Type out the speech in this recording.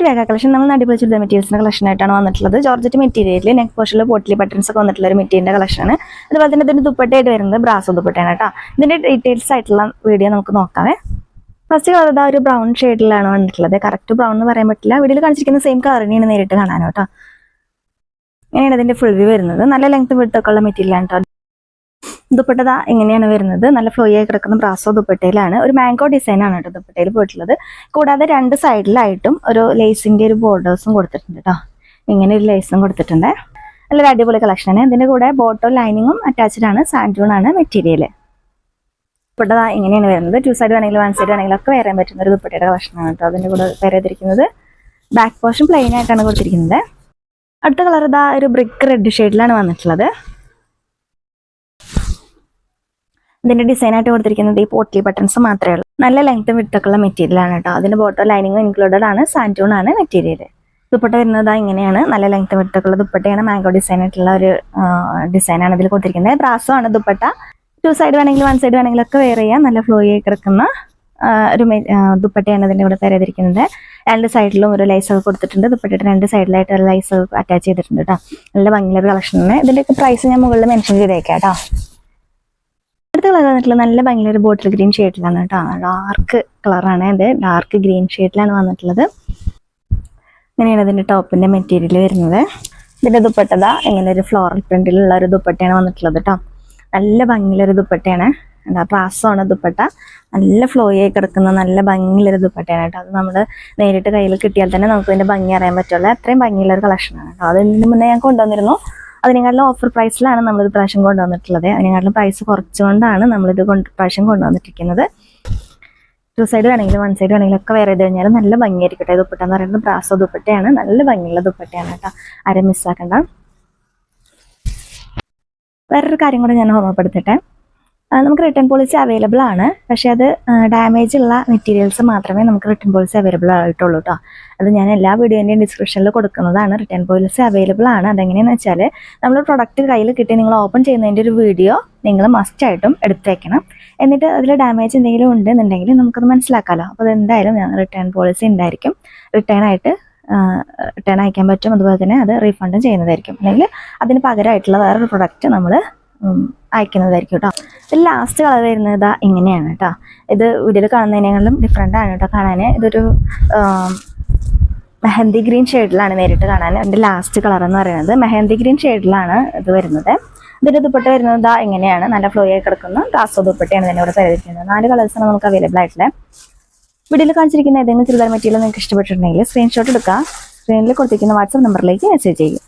രേഖ collection നമ്മൾ അടിപൊളി churidar മെറ്റീരിയൽസിന്റെ collection ആയിട്ടാണ് വന്നിട്ടുള്ളത്. ജോർജറ്റ് മെറ്റീരിയലിൽ നെക്ക് പോർഷനിൽ പോട്ട്ലി ബട്ടൺസ് ഒക്കെ വന്നിട്ടുള്ള ഒരു മെറ്റീരിയലിന്റെ കളക്ഷനാണ്. അതുപോലെ തന്നെ ഇതിന്റെ ദുപ്പട്ടയായിട്ട് വരുന്നത് ബ്രാസോ ദുപ്പട്ടയാണ് കേട്ടോ. ഇതിന്റെ ഡീറ്റെയിൽസ് ആയിട്ടുള്ള വീഡിയോ നമുക്ക് നോക്കാവേ. ഫസ്റ്റ് കളർ ഒരു ബ്രൗൺ ഷെയ്ഡിലാണ് വന്നിട്ടുള്ളത്. കറക്റ്റ് ബ്രൗൺ എന്ന് പറയാൻ പറ്റില്ല, വീഡിയോയിൽ കാണിച്ചിരിക്കുന്ന സെയിം കളർ തന്നെയാണ് നേരിട്ട് കാണാനോ കേട്ടോ. ഇങ്ങനെയാണ് ഇതിന്റെ ഫുൾ വ്യൂ വരുന്നത്. നല്ല ലെങ്ത് വിഡ്ത്ത് ഉള്ള മെറ്റീരിയലാണ് കേട്ടോ. ദുപ്പട്ട ഇങ്ങനെയാണ് വരുന്നത്. നല്ല ഫ്ലോ ആയി കിടക്കുന്ന ബ്രാസോ ദുപ്പട്ടയിലാണ്. ഒരു മാംഗോ ഡിസൈൻ ആണ് കേട്ടോ ദുപ്പട്ടയിൽ പോയിട്ടുള്ളത്. കൂടാതെ രണ്ട് സൈഡിലായിട്ടും ഒരു ലേസിന്റെ ഒരു ബോർഡേഴ്സും കൊടുത്തിട്ടുണ്ട് കേട്ടോ. ഇങ്ങനെ ഒരു ലേസും കൊടുത്തിട്ടുണ്ട്. നല്ലൊരു അടിപൊളി കളക്ഷനാണ്. ഇതിന്റെ കൂടെ ബോട്ടോ ലൈനിങ്ങും അറ്റാച്ച്ഡ് ആണ്. സാൻഡൂൺ ആണ് മെറ്റീരിയൽ. ദുപ്പട്ട ഇങ്ങനെയാണ് വരുന്നത്. 2 സൈഡ് വേണമെങ്കിലും 1 സൈഡ് വേണമെങ്കിലും ഒക്കെ വേറെ പറ്റുന്ന ഒരു ദുപ്പട്ടയുടെ കളക്ഷനാണ് കേട്ടോ. അതിന്റെ കൂടെ വേറെ ചെയ്തിരിക്കുന്നത് ബാക്ക് പോർഷൻ പ്ലെയിൻ ആയിട്ടാണ് കൊടുത്തിരിക്കുന്നത്. അടുത്ത കളർ ഒരു ബ്രിക്ക് റെഡ് ഷെയ്ഡിലാണ് വന്നിട്ടുള്ളത്. ഇതിന്റെ ഡിസൈൻ ആയിട്ട് കൊടുത്തിരിക്കുന്നത് ഈ പോട്ട്ലി ബട്ടൺസ് മാത്രമേ ഉള്ളൂ. നല്ല ലെങ്ത് വിഡ്ത്തൊക്കെയുള്ള മെറ്റീരിയൽ ആണ് കേട്ടോ. അതിന്റെ ബോട്ടോ ലൈനിങ്ങും ഇൻക്ലൂഡഡ് ആണ്. സാൻഡൂൺ ആണ് മെറ്റീരിയൽ. ദുപ്പട്ട വരുന്നത് ഇങ്ങനെയാണ്. നല്ല ലെങ്ത് വിഡ്ത്തൊക്കെയുള്ള ദുപ്പട്ടയാണ്. മാംഗോ ഡിസൈൻ ആയിട്ടുള്ള ഒരു ഡിസൈനാണ് ഇതിൽ കൊടുത്തിരിക്കുന്നത്. ബ്രാസോ ആണ് ദുപ്പട്ട. 2 സൈഡ് വേണമെങ്കിലും 1 സൈഡ് വേണമെങ്കിലും ഒക്കെ വെയർ ചെയ്യാം. നല്ല ഫ്ലോ ആയി കിടക്കുന്ന ഒരു ദുപ്പട്ടയാണ് ഇതിന്റെ ഇവിടെ പേര് ചെയ്തിരിക്കുന്നത്. രണ്ട് സൈഡിലും ഒരു ലൈസ് ഒക്കെ കൊടുത്തിട്ടുണ്ട്. ദുപ്പട്ടയുടെ രണ്ട് സൈഡിലായിട്ട് ഒരു ലൈസ് അറ്റാച്ച് ചെയ്തിട്ടുണ്ട് കേട്ടോ. നല്ല ഭംഗിയുള്ള കളക്ഷനാണ്. ഇതിന്റെയൊക്കെ പ്രൈസ് ഞാൻ മുകളിൽ മെൻഷൻ ചെയ്തേക്കാം കേട്ടോ. അടുത്ത കളർ വന്നിട്ടുള്ള നല്ല ഭംഗിയൊരു ബോട്ടിൽ ഗ്രീൻ ഷെയ്ഡിലാണ് കേട്ടോ. ഡാർക്ക് കളറാണ് ഇത്. ഡാർക്ക് ഗ്രീൻ ഷെയ്ഡിലാണ് വന്നിട്ടുള്ളത്. ഇങ്ങനെയാണ് ഇതിന്റെ ടോപ്പിന്റെ മെറ്റീരിയൽ വരുന്നത്. ഇതിന്റെ ദുപ്പട്ട ഇങ്ങനെ ഒരു ഫ്ലോറൽ പ്രിന്റിലുള്ള ഒരു ദുപ്പട്ടയാണ് വന്നിട്ടുള്ളത് കേട്ടോ. നല്ല ഭംഗിയുള്ളൊരു ദുപ്പട്ടയാണ്. ബ്രാസോ ആണ് ദുപ്പട്ട. നല്ല ഫ്ലോ ആയി കിടക്കുന്ന നല്ല ഭംഗിയുള്ളൊരു ദുപ്പട്ടയാണ് കേട്ടോ. അത് നമ്മൾ നേരിട്ട് കയ്യിൽ കിട്ടിയാൽ തന്നെ നമുക്ക് ഇതിന്റെ ഭംഗി അറിയാൻ പറ്റുള്ളൂ. അത്രയും ഭംഗിയുള്ളൊരു കളക്ഷനാണ് കേട്ടോ. അതിന് മുന്നേ ഞാൻ കൊണ്ടുവന്നിരുന്നു. അതിനെക്കാട്ടിലും ഓഫർ പ്രൈസിലാണ് നമ്മളിത് പ്രാവശ്യം കൊണ്ടുവന്നിട്ടുള്ളത്. അതിനെക്കാട്ടിലും പ്രൈസ് കുറച്ചുകൊണ്ടാണ് നമ്മളിത് പ്രാവശ്യം കൊണ്ടുവന്നിട്ടിരിക്കുന്നത്. 2 സൈഡ് വേണമെങ്കിലും 1 സൈഡ് വേണമെങ്കിലും ഒക്കെ വേറെ ചെയ്ത് കഴിഞ്ഞാൽ നല്ല ഭംഗിയായിരിക്കും കേട്ടോ. ദുപ്പട്ട എന്ന് പറയുന്നത് ബ്രാസോ ദുപ്പട്ടയാണ്. നല്ല ഭംഗിയുള്ള ദുപ്പട്ടയാണ് കേട്ടോ. ആരും മിസ്സാക്കണ്ട. വേറൊരു കാര്യം കൂടെ ഞാൻ ഓർമ്മപ്പെടുത്തട്ടെ. നമുക്ക് റിട്ടേൺ പോളിസി അവൈലബിൾ ആണ്. പക്ഷെ അത് ഡാമേജ് ഉള്ള മെറ്റീരിയൽസ് മാത്രമേ നമുക്ക് റിട്ടേൺ പോളിസി അവൈലബിൾ ആയിട്ടുള്ളൂ കേട്ടോ. അത് ഞാൻ എല്ലാ വീഡിയോൻ്റെയും ഡിസ്ക്രിപ്ഷനിൽ കൊടുക്കുന്നതാണ്. റിട്ടേൺ പോളിസി അവൈലബിൾ ആണ്. അതെങ്ങനെയാണെന്ന് വെച്ചാൽ നമ്മൾ പ്രൊഡക്റ്റ് കയ്യിൽ കിട്ടി നിങ്ങൾ ഓപ്പൺ ചെയ്യുന്നതിൻ്റെ ഒരു വീഡിയോ നിങ്ങൾ മസ്റ്റായിട്ടും എടുത്ത് വെക്കണം. എന്നിട്ട് അതിൽ ഡാമേജ് എന്തെങ്കിലും ഉണ്ടെന്നുണ്ടെങ്കിൽ നമുക്കത് മനസ്സിലാക്കാമല്ലോ. അപ്പോൾ അതെന്തായാലും റിട്ടേൺ പോളിസി ഉണ്ടായിരിക്കും. റിട്ടേൺ അയക്കാൻ പറ്റും. അതുപോലെ തന്നെ അത് റീഫണ്ടും ചെയ്യുന്നതായിരിക്കും. അല്ലെങ്കിൽ അതിന് പകരമായിട്ടുള്ള വേറൊരു പ്രൊഡക്റ്റ് നമ്മൾ അയക്കുന്നതായിരിക്കും കേട്ടോ. ഇതിൽ ലാസ്റ്റ് കളർ വരുന്നത് ഇങ്ങനെയാണ് കേട്ടോ. ഇത് വീഡിയോയിൽ കാണുന്നതിനേക്കാളും ഡിഫറെൻ്റ് ആണ് കേട്ടോ കാണാൻ. ഇതൊരു മെഹന്തി ഗ്രീൻ ഷെയ്ഡിലാണ് നേരിട്ട് കാണാൻ. എൻ്റെ ലാസ്റ്റ് കളർ എന്ന് പറയുന്നത് മെഹന്തി ഗ്രീൻ ഷെയ്ഡിലാണ് ഇത് വരുന്നത്. ഇതിൻ്റെ ദുപ്പട്ട വരുന്നത് ഇങ്ങനെയാണ്. നല്ല ഫ്ലോ ആയി കിടക്കുന്ന ബ്രാസോ ദുപ്പട്ടയാണ് ഇതിൻ്റെ ഇവിടെ തരുന്നത്. 4 കളേഴ്സാണ് നമുക്ക് അവൈലബിൾ ആയിട്ടുള്ളത്. വീഡിയോയിൽ കാണിച്ചിരിക്കുന്ന ഏതെങ്കിലും ചുരിദാർ മെറ്റീരിയൽ നിങ്ങൾക്ക് ഇഷ്ടപ്പെട്ടിട്ടുണ്ടെങ്കിൽ സ്ക്രീൻഷോട്ട് എടുക്കുക. സ്ക്രീനിൽ കൊടുത്തിരിക്കുന്ന വാട്സാപ്പ് നമ്പറിലേക്ക് മെസ്സേജ് ചെയ്യും.